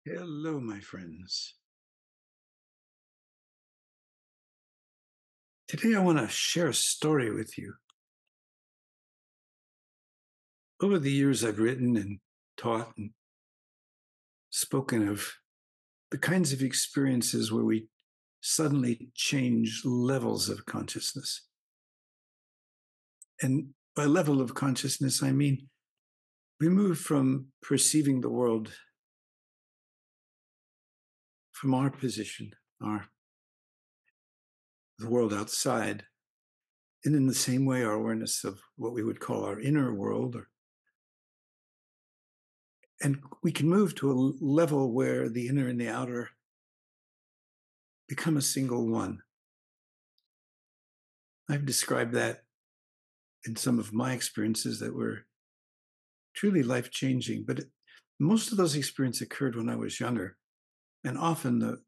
Hello, my friends. Today I want to share a story with you. Over the years, I've written and taught and spoken of the kinds of experiences where we suddenly change levels of consciousness. And by level of consciousness, I mean we move from perceiving the world from our position, the world outside, and in the same way, our awareness of what we would call our inner world, and we can move to a level where the inner and the outer become a single one. I've described that in some of my experiences that were truly life changing, but most of those experiences occurred when I was younger. And often,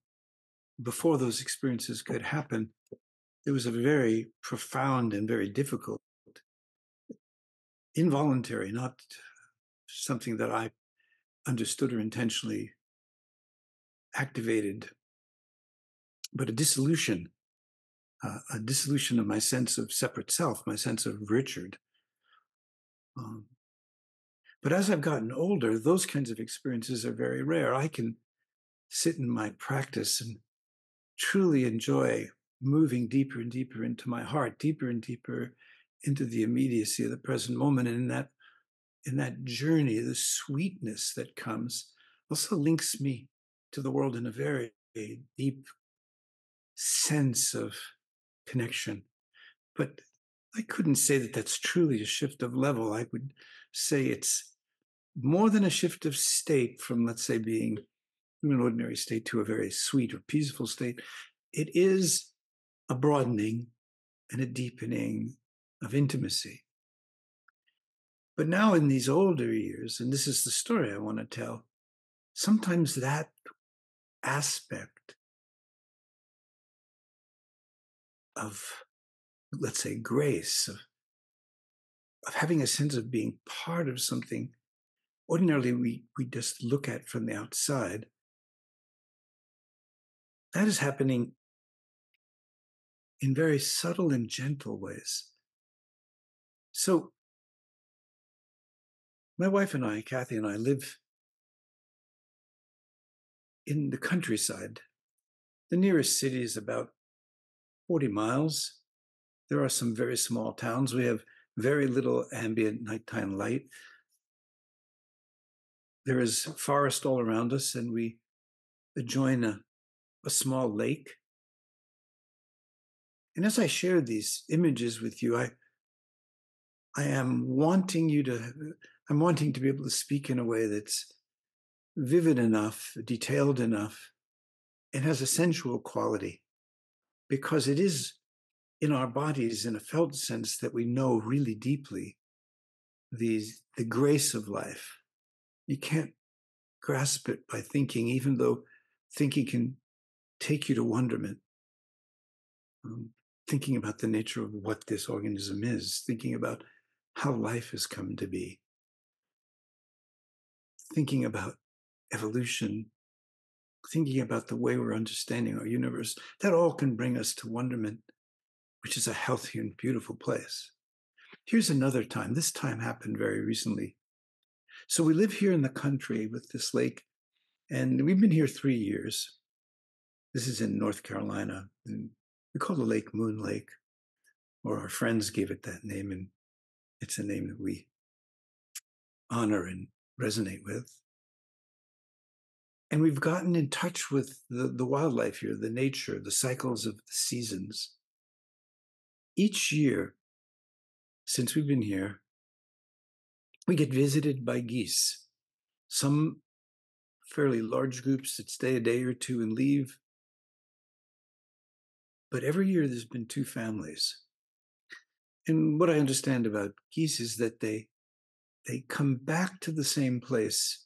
before those experiences could happen, it was a very profound and very difficult, involuntary, not something that I understood or intentionally activated, but a dissolution of my sense of separate self, my sense of Richard. Um, but as I've gotten older, those kinds of experiences are very rare. I can sit in my practice and truly enjoy moving deeper and deeper into my heart, deeper and deeper into the immediacy of the present moment. And in that journey, the sweetness that comes also links me to the world in a very deep sense of connection. But I couldn't say that that's truly a shift of level. I would say it's more than a shift of state from, let's say, being in an ordinary state to a very sweet or peaceful state. It is a broadening and a deepening of intimacy. But now in these older years, and this is the story I want to tell, sometimes that aspect of, let's say, grace, of having a sense of being part of something ordinarily we just look at from the outside, that is happening in very subtle and gentle ways. So my wife and I, Kathy and I, live in the countryside. The nearest city is about 40 miles. There are some very small towns. We have very little ambient nighttime light. There is forest all around us, and we adjoin a small lake. And as I share these images with you, I'm wanting to be able to speak in a way that's vivid enough, detailed enough, and has a sensual quality, because it is in our bodies, in a felt sense, that we know really deeply the grace of life. You can't grasp it by thinking, even though thinking can take you to wonderment. Thinking about the nature of what this organism is, thinking about how life has come to be, thinking about evolution, thinking about the way we're understanding our universe, that all can bring us to wonderment, which is a healthy and beautiful place. Here's another time. This time happened very recently. So we live here in the country with this lake, and we've been here 3 years. This is in North Carolina, and we call the lake Moon Lake, or our friends gave it that name, and it's a name that we honor and resonate with. And we've gotten in touch with the wildlife here, the nature, the cycles of the seasons. Each year, since we've been here, we get visited by geese, some fairly large groups that stay a day or two and leave. But every year there's been two families. And what I understand about geese is that they come back to the same place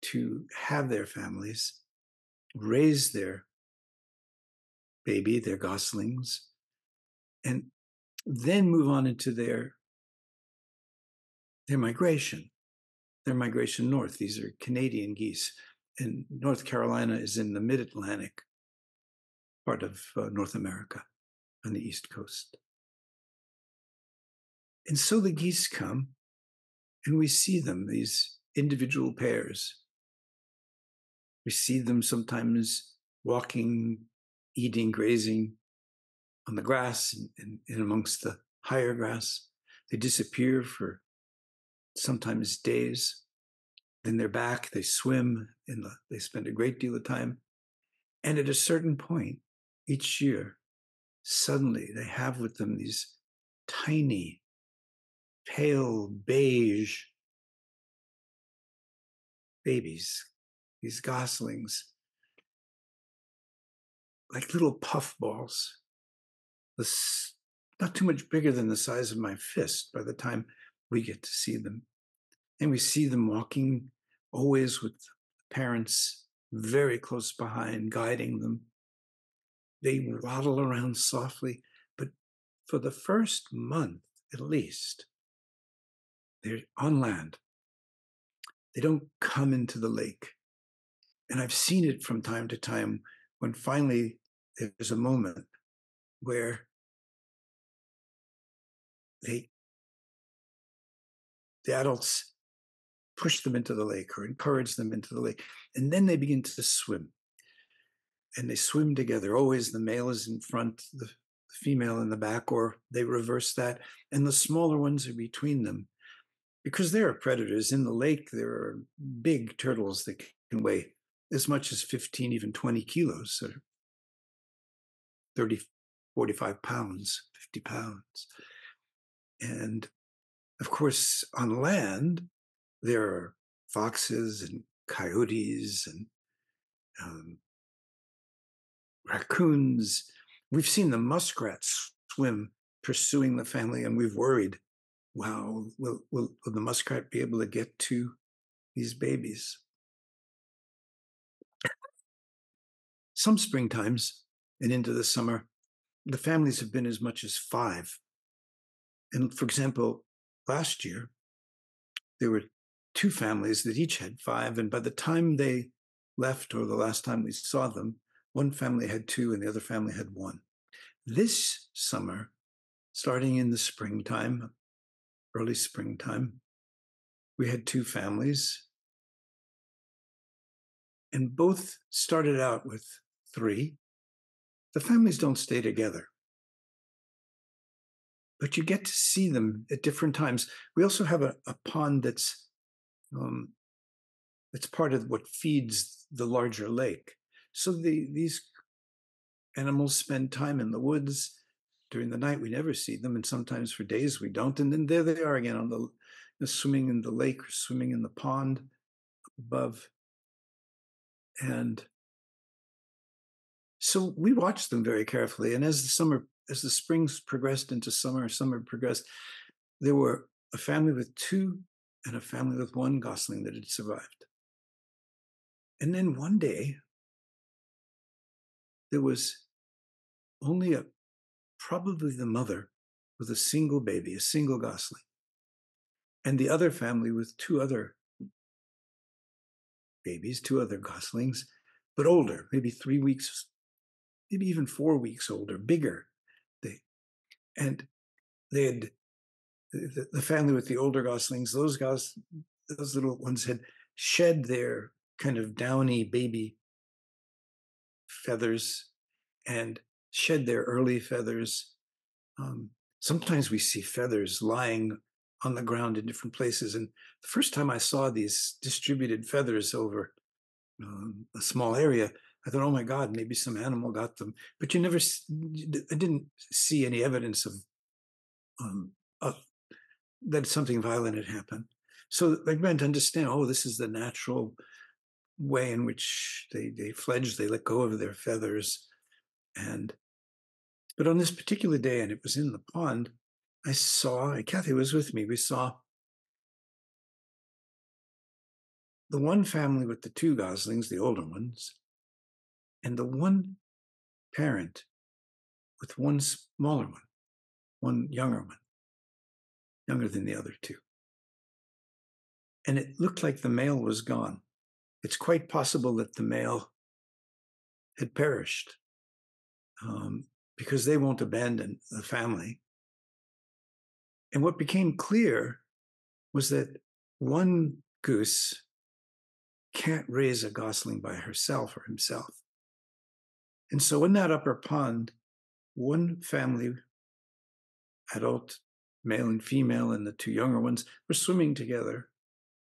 to have their families, raise their baby, their goslings, and then move on into their migration north. These are Canadian geese. and North Carolina is in the mid-Atlantic part of North America on the East Coast. And so the geese come, and we see them, these individual pairs. We see them sometimes walking, eating, grazing on the grass and amongst the higher grass. They disappear for sometimes days. Then they're back, they swim, they spend a great deal of time. And at a certain point each year, suddenly they have with them these tiny, pale beige babies, these goslings, like little puffballs, this, not too much bigger than the size of my fist by the time we get to see them. And we see them walking always with parents very close behind, guiding them. They waddle around softly, but for the first month at least, they're on land. They don't come into the lake. And I've seen it from time to time when finally there's a moment where the adults push them into the lake or encourage them into the lake. And then they begin to swim. And they swim together. Always the male is in front, the female in the back, or they reverse that. And the smaller ones are between them. Because there are predators in the lake, there are big turtles that can weigh as much as 15, even 20 kilos, so 30, 45 pounds, 50 pounds. And of course, on land, there are foxes and coyotes and raccoons. We've seen the muskrats swim pursuing the family, and we've worried, wow, will the muskrat be able to get to these babies? Some springtimes and into the summer, the families have been as much as 5. And for example, last year, there were 2 families that each had 5. And by the time they left, or the last time we saw them, one family had 2 and the other family had 1. This summer, starting in the springtime, early springtime, we had 2 families. And both started out with 3. The families don't stay together, but you get to see them at different times. We also have a pond that's part of what feeds the larger lake. So these animals spend time in the woods. During the night, we never see them, and sometimes for days we don't. And then there they are again on the swimming in the lake or swimming in the pond above. And so we watched them very carefully. And as the springs progressed into summer progressed, there were a family with 2 and a family with 1 gosling that had survived. And then one day, there was only probably the mother with a single baby, a single gosling, and the other family with 2 other babies, 2 other goslings, but older, maybe 3 weeks, maybe even 4 weeks older, bigger. And they had the family with the older goslings. Those little ones had shed their kind of downy baby feathers and shed their early feathers. Sometimes we see feathers lying on the ground in different places. And the first time I saw these distributed feathers over a small area, I thought, oh my God, maybe some animal got them. But I didn't see any evidence of that something violent had happened. So I began to understand, oh, this is the natural way in which they fledge, they let go of their feathers. But on this particular day, and it was in the pond, Kathy was with me, we saw the one family with the 2 goslings, the older ones, and the one parent with 1 smaller one, 1 younger one, younger than the other 2. And it looked like the male was gone. it's quite possible that the male had perished, um, because they won't abandon the family. And what became clear was that one goose can't raise a gosling by herself or himself. And so in that upper pond, one family, adult, male and female, and the two younger ones were swimming together.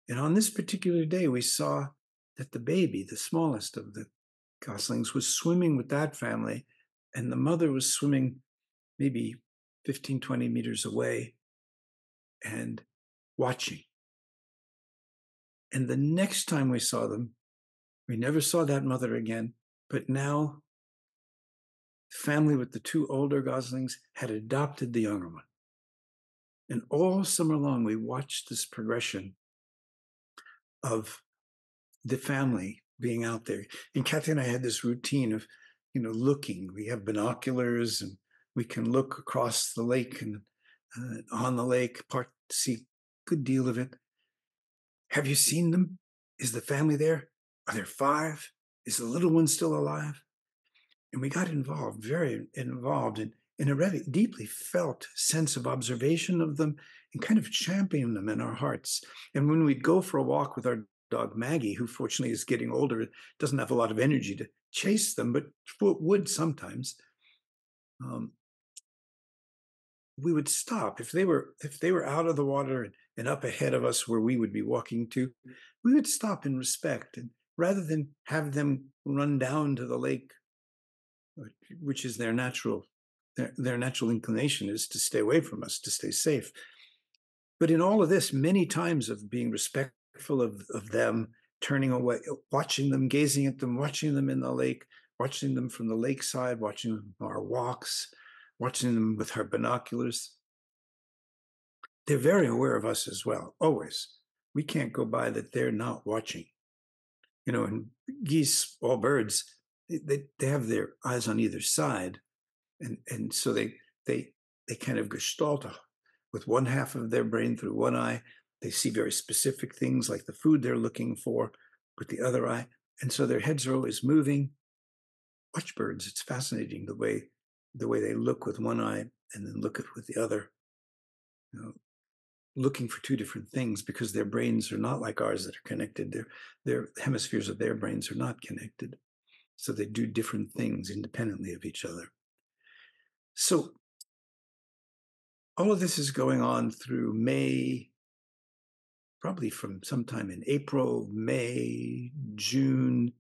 And on this particular day, we saw that the baby, the smallest of the goslings, was swimming with that family, and the mother was swimming maybe 15, 20 meters away and watching. And the next time we saw them, we never saw that mother again. But now, the family with the two older goslings had adopted the younger one. And all summer long, we watched this progression of the family being out there. And Kathy and I had this routine of, looking. We have binoculars and we can look across the lake and on the lake, see a good deal of it. Have you seen them? Is the family there? Are there five? Is the little one still alive? And we got involved, very involved, in a really deeply felt sense of observation of them and kind of championing them in our hearts. And when we'd go for a walk with our dog Maggie, who fortunately is getting older, doesn't have a lot of energy to chase them, but would sometimes, um, we would stop if they were out of the water and up ahead of us where we would be walking to. We would stop in respect, and rather than have them run down to the lake, which is their natural inclination is to stay away from us, to stay safe. But in all of this, many times of being respectful of them, turning away, watching them, gazing at them, watching them in the lake, watching them from the lakeside, watching them on our walks, watching them with our binoculars. They're very aware of us as well, always. We can't go by that they're not watching. And geese, all birds, they have their eyes on either side. And so they kind of gestalt with one half of their brain through one eye. They see very specific things like the food they're looking for with the other eye. And so their heads are always moving. Watch birds. It's fascinating the way they look with one eye and then look at with the other, looking for two different things because their brains are not like ours that are connected. Their hemispheres of their brains are not connected. So they do different things independently of each other. So all of this is going on through May, probably from sometime in April, May, June.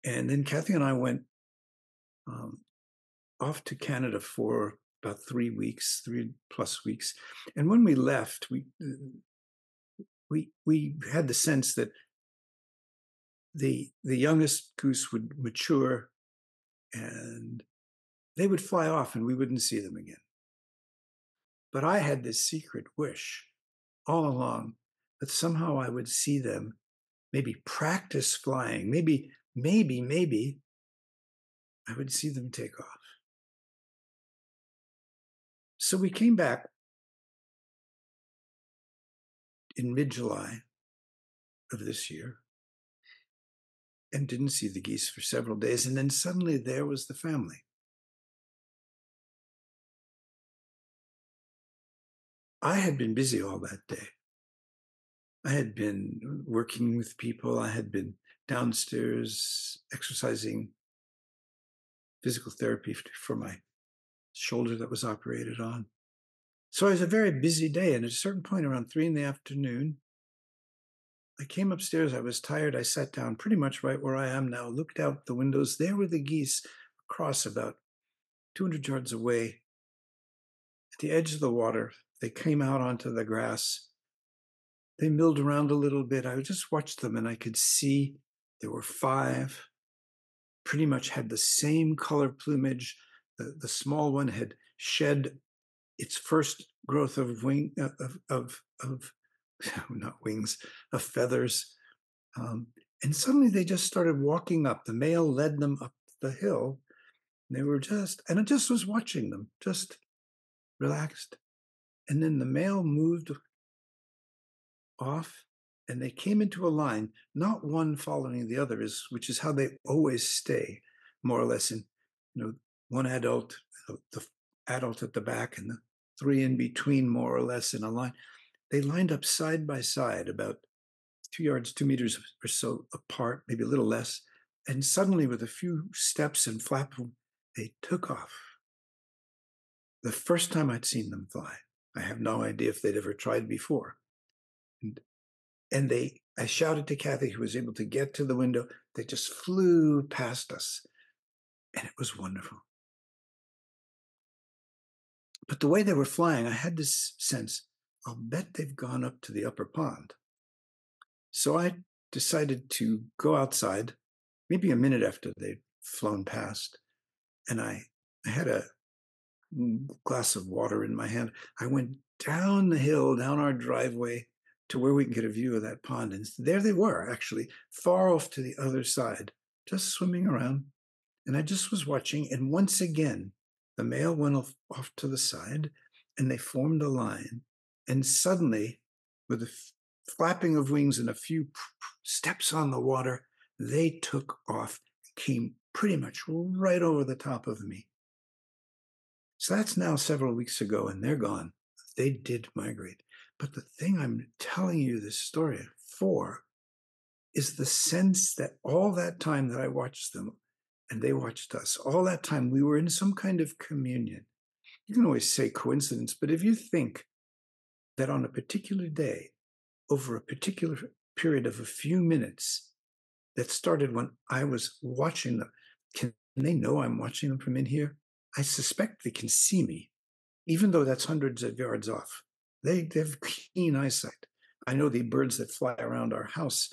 And then Kathy and I went off to Canada for about 3 weeks, 3+ weeks. And when we left, we had the sense that the youngest goose would mature and they would fly off and we wouldn't see them again. But I had this secret wish all along that somehow I would see them maybe practice flying. Maybe I would see them take off. So we came back in mid-July of this year and didn't see the geese for several days. And then suddenly there was the family. I had been busy all that day. I had been working with people. I had been downstairs exercising physical therapy for my shoulder that was operated on. So it was a very busy day. And at a certain point around 3 p.m, I came upstairs. I was tired. I sat down pretty much right where I am now, looked out the windows. There were the geese across about 200 yards away at the edge of the water. They came out onto the grass. They milled around a little bit. I just watched them and I could see there were 5, pretty much had the same color plumage. The small one had shed its first growth of not wings, of feathers. And suddenly they just started walking up. The male led them up the hill. And I just was watching them, just relaxed. And then the male moved off and they came into a line, not one following the other, which is how they always stay, more or less, in, one adult, the adult at the back, and the three in between, more or less, in a line. They lined up side by side, about 2 yards, 2 meters or so apart, maybe a little less. And suddenly, with a few steps and flap, they took off. The first time I'd seen them fly. I have no idea if they'd ever tried before. And I shouted to Kathy, who was able to get to the window. They just flew past us. And it was wonderful. But the way they were flying, I had this sense, I'll bet they've gone up to the upper pond. So I decided to go outside, maybe a minute after they'd flown past. And I had a glass of water in my hand. I went down the hill, down our driveway, to where we can get a view of that pond. And there they were, actually, far off to the other side, just swimming around. And I just was watching. And once again, the male went off to the side, and they formed a line. And suddenly, with a flapping of wings and a few steps on the water, they took off, came pretty much right over the top of me. So that's now several weeks ago, and they're gone. They did migrate. But the thing I'm telling you this story for is the sense that all that time that I watched them and they watched us, all that time we were in some kind of communion. You can always say coincidence, but if you think that on a particular day, over a particular period of a few minutes, that started when I was watching them, can they know I'm watching them from in here? I suspect they can see me, even though that's hundreds of yards off. They have keen eyesight. I know the birds that fly around our house,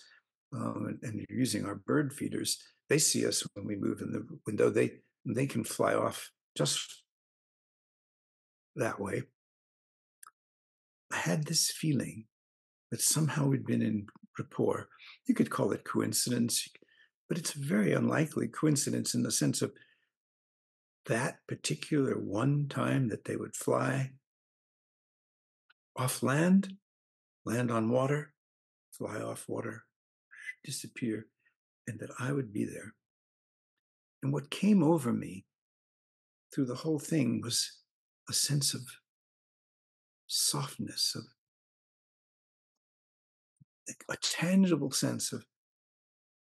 and using our bird feeders, they see us when we move in the window. They can fly off just that way. I had this feeling that somehow we'd been in rapport. You could call it coincidence, but it's a very unlikely coincidence in the sense of that particular one time that they would fly off land, land on water, fly off water, disappear, and that I would be there. And what came over me through the whole thing was a sense of softness, of a tangible sense of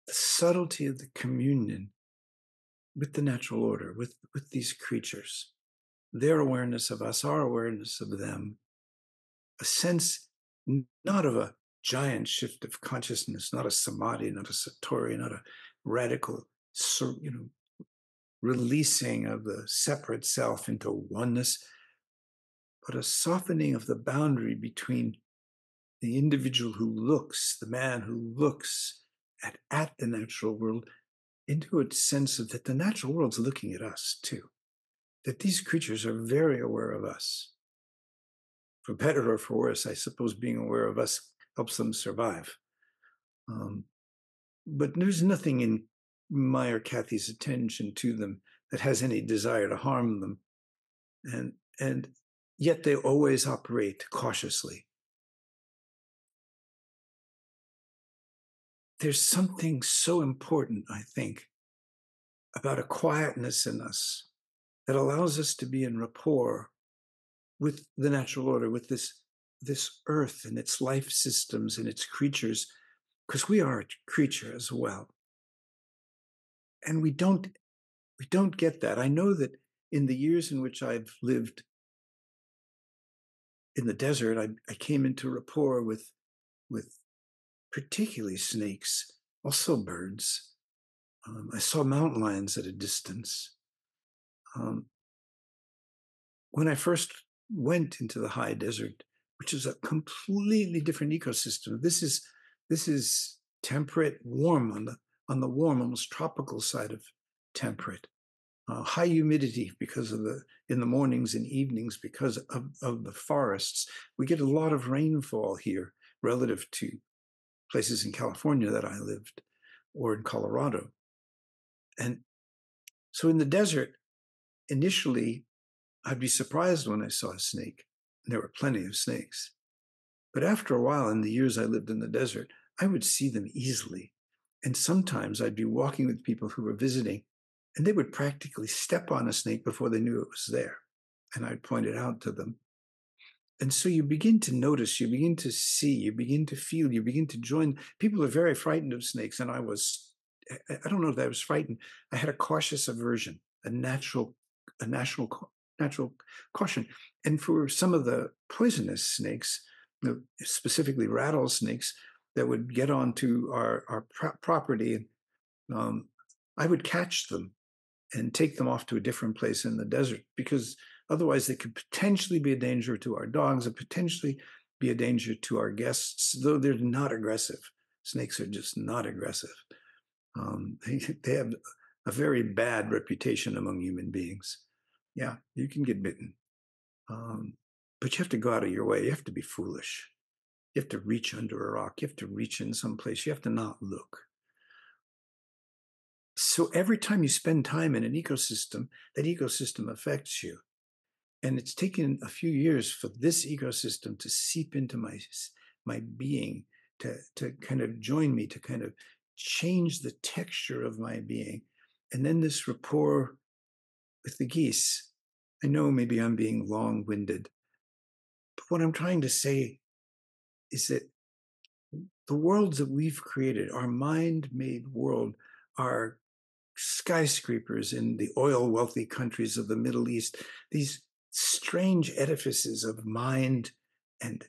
the subtlety of the communion with the natural order, with these creatures, their awareness of us, our awareness of them, a sense not of a giant shift of consciousness, not a samadhi, not a satori, not a radical, releasing of the separate self into oneness, but a softening of the boundary between the individual who looks, the man who looks at the natural world, into a sense of that the natural world's looking at us too, that these creatures are very aware of us. For better or for worse, I suppose being aware of us helps them survive. But there's nothing in my or Kathy's attention to them that has any desire to harm them. And yet they always operate cautiously. There's something so important, I think, about a quietness in us that allows us to be in rapport with the natural order, with this earth and its life systems and its creatures, because we are a creature as well. And we don't get that. I know that in the years in which I've lived in the desert, I came into rapport with particularly snakes, also birds. I saw mountain lions at a distance. When I first went into the high desert, which is a completely different ecosystem, this is temperate, warm on the warm, almost tropical side of temperate. High humidity because of in the mornings and evenings because of the forests. We get a lot of rainfall here relative to places in California that I lived or in Colorado. And so in the desert, initially, I'd be surprised when I saw a snake. And there were plenty of snakes. But after a while, in the years I lived in the desert, I would see them easily. And sometimes I'd be walking with people who were visiting, and they would practically step on a snake before they knew it was there. And I'd point it out to them. And so you begin to notice, you begin to see, you begin to feel, you begin to join. People are very frightened of snakes. And I don't know if I was frightened. I had a cautious aversion, a natural caution. And for some of the poisonous snakes, specifically rattlesnakes that would get onto our property, um, I would catch them and take them off to a different place in the desert, because otherwise they could potentially be a danger to our dogs and potentially be a danger to our guests, though they're not aggressive. Snakes are just not aggressive. They have a very bad reputation among human beings. Yeah, you can get bitten. But you have to go out of your way. You have to be foolish. You have to reach under a rock. You have to reach in some place. You have to not look. So every time you spend time in an ecosystem, that ecosystem affects you. And it's taken a few years for this ecosystem to seep into my being, to kind of join me, to kind of change the texture of my being. And then this rapport with the geese. I know maybe I'm being long-winded, but what I'm trying to say is that the worlds that we've created, our mind-made world, are skyscrapers in the oil wealthy countries of the Middle East, these strange edifices of mind and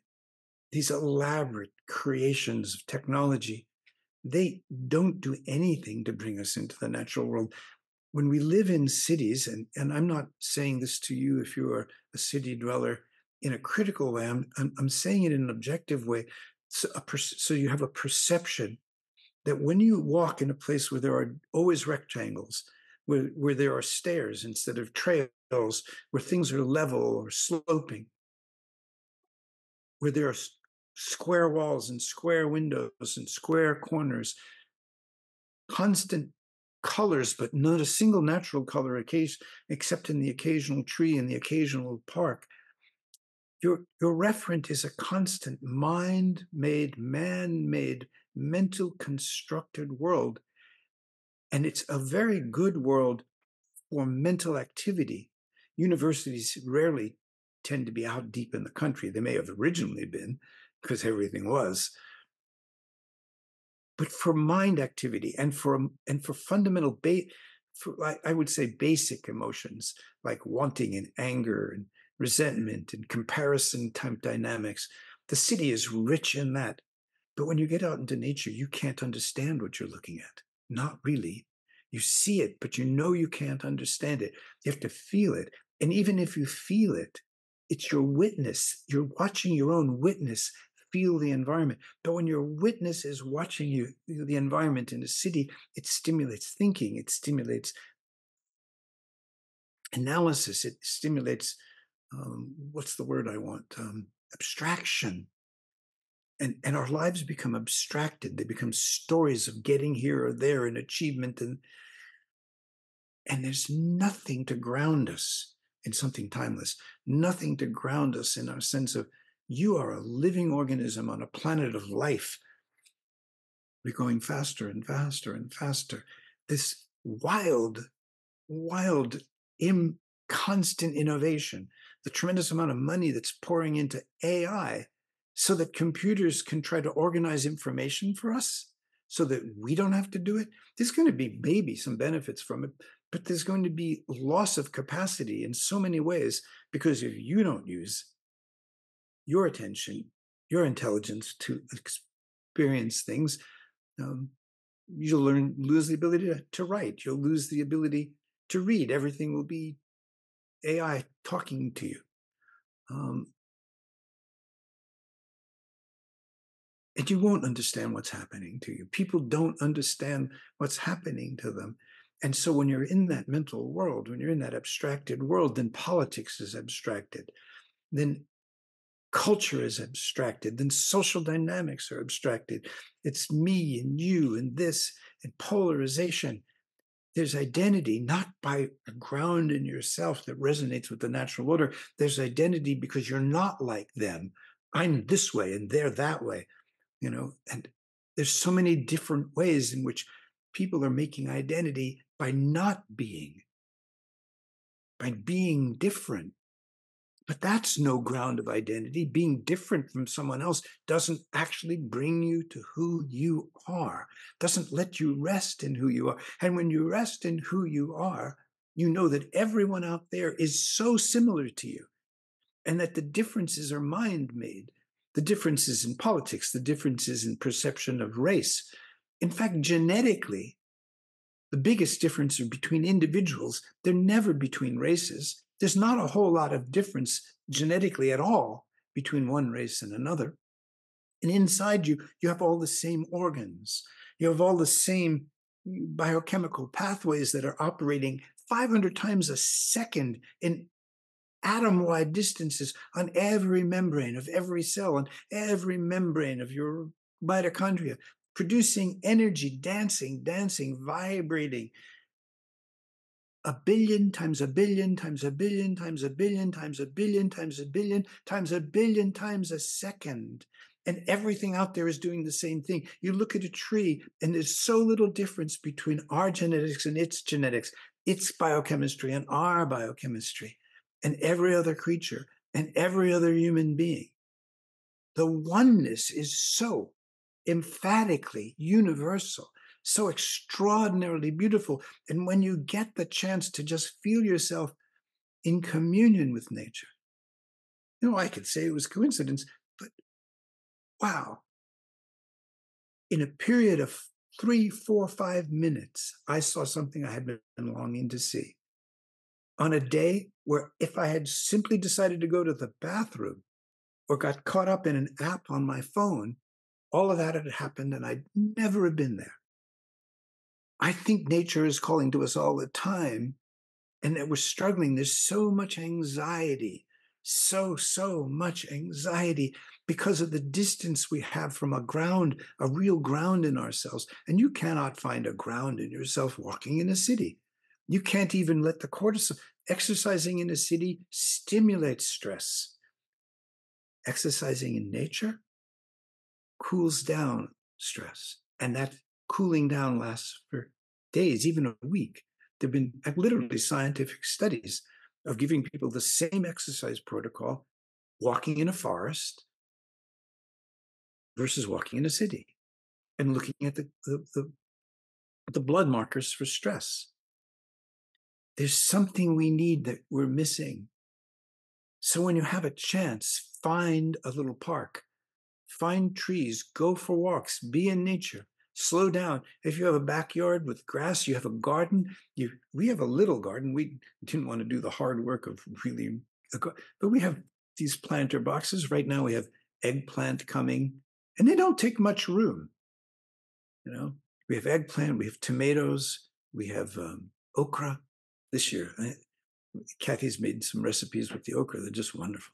these elaborate creations of technology, they don't do anything to bring us into the natural world. When we live in cities, and I'm not saying this to you if you're a city dweller in a critical way, I'm saying it in an objective way. So you have a perception that when you walk in a place where there are always rectangles, where there are stairs instead of trails, where things are level or sloping, where there are square walls and square windows and square corners, constant colors, but not a single natural color except in the occasional tree and the occasional park. Your referent is a constant mind-made, man-made, mental constructed world. And it's a very good world for mental activity. Universities rarely tend to be out deep in the country. They may have originally been, because everything was. But for mind activity and for fundamental, I would say basic emotions like wanting and anger and resentment and comparison type dynamics, the city is rich in that. But when you get out into nature, you can't understand what you're looking at. Not really. You see it, but you know you can't understand it. You have to feel it. And even if you feel it, it's your witness. You're watching your own witness feel the environment. But when your witness is watching you, the environment in a city, it stimulates thinking. It stimulates analysis. It stimulates, what's the word I want? Abstraction. And our lives become abstracted. They become stories of getting here or there and achievement. And there's nothing to ground us in something timeless, nothing to ground us in our sense of you are a living organism on a planet of life. We're going faster and faster and faster. This wild, wild, constant innovation, the tremendous amount of money that's pouring into AI so that computers can try to organize information for us so that we don't have to do it. There's going to be maybe some benefits from it, but there's going to be loss of capacity in so many ways, because if you don't use your attention, your intelligence to experience things, you'll lose the ability to write. You'll lose the ability to read. Everything will be AI talking to you. And you won't understand what's happening to you. People don't understand what's happening to them. And so when you're in that mental world, when you're in that abstracted world, then politics is abstracted. Then culture is abstracted. Then social dynamics are abstracted. It's me and you and this and polarization. There's identity, not by a ground in yourself that resonates with the natural order. There's identity because you're not like them. I'm this way and they're that way, and there's so many different ways in which people are making identity by not being, by being different. But that's no ground of identity. Being different from someone else doesn't actually bring you to who you are, doesn't let you rest in who you are. And when you rest in who you are, you know that everyone out there is so similar to you, and that the differences are mind made. The differences in politics, the differences in perception of race. In fact, genetically, the biggest difference are between individuals. They're never between races. There's not a whole lot of difference genetically at all between one race and another. And inside you, you have all the same organs. You have all the same biochemical pathways that are operating 500 times a second in atom-wide distances on every membrane of every cell, on every membrane of your mitochondria, producing energy, dancing, vibrating, a billion times a billion times a billion times a billion times a billion times a billion times a billion times a second. And everything out there is doing the same thing. You look at a tree, and there's so little difference between our genetics and its genetics, its biochemistry and our biochemistry, and every other creature and every other human being. The oneness is so emphatically universal, so extraordinarily beautiful. And when you get the chance to just feel yourself in communion with nature, I could say it was coincidence, but wow, in a period of 3, 4, 5 minutes, I saw something I had been longing to see. On a day where if I had simply decided to go to the bathroom or got caught up in an app on my phone, all of that had happened and I'd never have been there. I think nature is calling to us all the time, and that we're struggling. There's so much anxiety, so much anxiety because of the distance we have from a ground, a real ground in ourselves. And you cannot find a ground in yourself walking in a city. You can't even let the cortisol. Exercising in a city stimulates stress. Exercising in nature cools down stress. And that cooling down lasts for days, even a week. There have been literally scientific studies of giving people the same exercise protocol, walking in a forest versus walking in a city, and looking at the blood markers for stress. There's something we need that we're missing. So when you have a chance, find a little park, find trees, go for walks, be in nature, slow down. If you have a backyard with grass, you have a garden. We have a little garden. We didn't want to do the hard work of really, but we have these planter boxes. Right now we have eggplant coming, and they don't take much room. We have eggplant, we have tomatoes, we have okra this year. Kathy's made some recipes with the okra. They're just wonderful.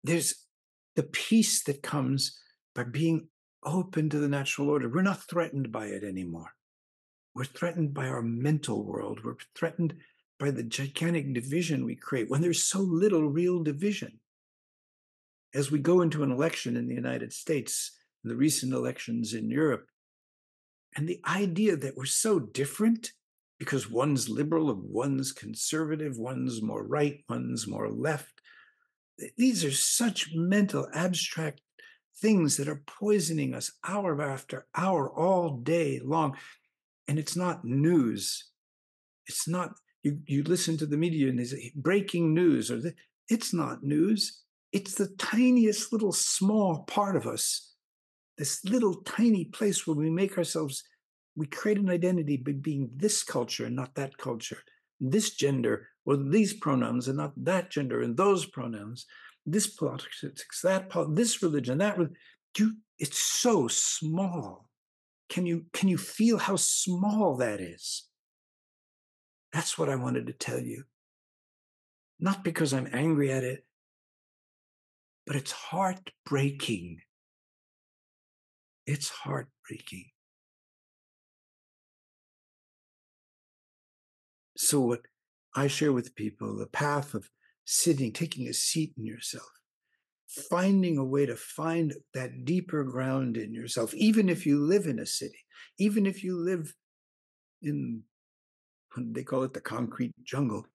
There's the peace that comes by being open to the natural order. We're not threatened by it anymore. We're threatened by our mental world. We're threatened by the gigantic division we create when there's so little real division. As we go into an election in the United States, the recent elections in Europe, and the idea that we're so different because one's liberal and one's conservative, one's more right, one's more left. These are such mental, abstract things that are poisoning us hour after hour, all day long. And it's not news. It's not, you listen to the media and they say breaking news, it's not news. It's the tiniest little small part of us, this little tiny place where we make ourselves, we create an identity by being this culture and not that culture, this gender or these pronouns and not that gender and those pronouns, this politics, this religion, that religion. It's so small. Can you feel how small that is? That's what I wanted to tell you. Not because I'm angry at it, but it's heartbreaking. It's heartbreaking. So what I share with people, the path of sitting, taking a seat in yourself, finding a way to find that deeper ground in yourself, even if you live in a city, even if you live in, they call it the concrete jungle,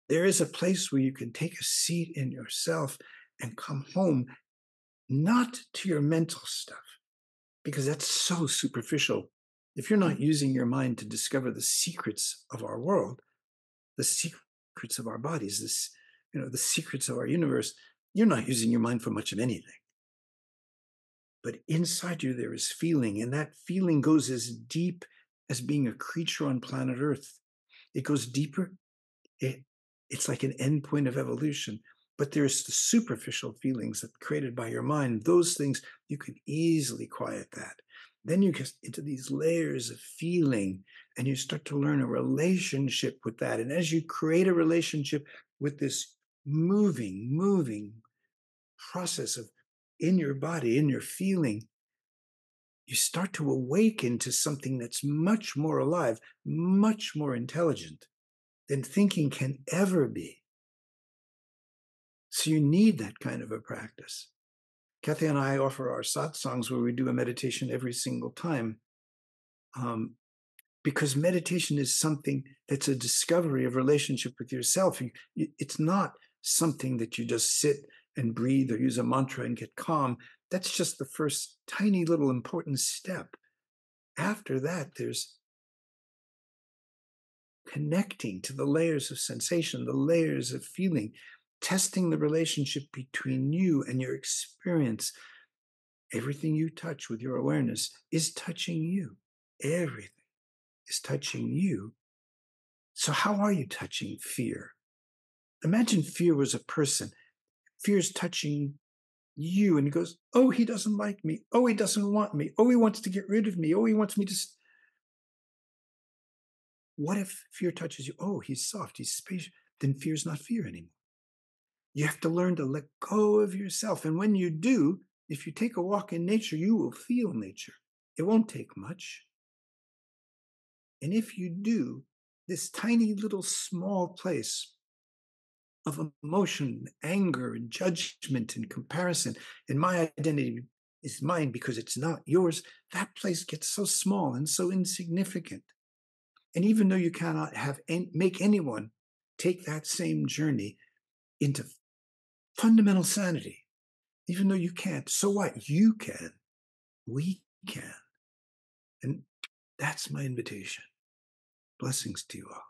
there is a place where you can take a seat in yourself and come home, not to your mental stuff, because that's so superficial. If you're not using your mind to discover the secrets of our world, the secrets of our bodies, the secrets of our universe, you're not using your mind for much of anything. But inside you, there is feeling, and that feeling goes as deep as being a creature on planet Earth. It goes deeper. It, it's like an endpoint of evolution. But there's the superficial feelings that created by your mind. Those things, you can easily quiet that. Then you get into these layers of feeling, and you start to learn a relationship with that. And as you create a relationship with this moving process of in your body, in your feeling, you start to awaken to something that's much more alive, much more intelligent than thinking can ever be. So you need that kind of a practice. Kathy and I offer our satsangs where we do a meditation every single time, because meditation is something that's a discovery of relationship with yourself. It's not something that you just sit and breathe or use a mantra and get calm. That's just the first tiny little important step. After that, there's connecting to the layers of sensation, the layers of feeling, testing the relationship between you and your experience. Everything you touch with your awareness is touching you. Everything is touching you. So, how are you touching fear? Imagine fear was a person. Fear is touching you, and he goes, "Oh, he doesn't like me. Oh, he doesn't want me. Oh, he wants to get rid of me. Oh, he wants me to." What if fear touches you? Oh, he's soft. He's spacious. Then fear's not fear anymore. You have to learn to let go of yourself. And when you do, if you take a walk in nature, you will feel nature. It won't take much. And if you do, this tiny little small place of emotion, anger, and judgment and comparison, and my identity is mine because it's not yours, that place gets so small and so insignificant. And even though you cannot make anyone take that same journey into fundamental sanity, even though you can't, so what? You can. We can. And that's my invitation. Blessings to you all.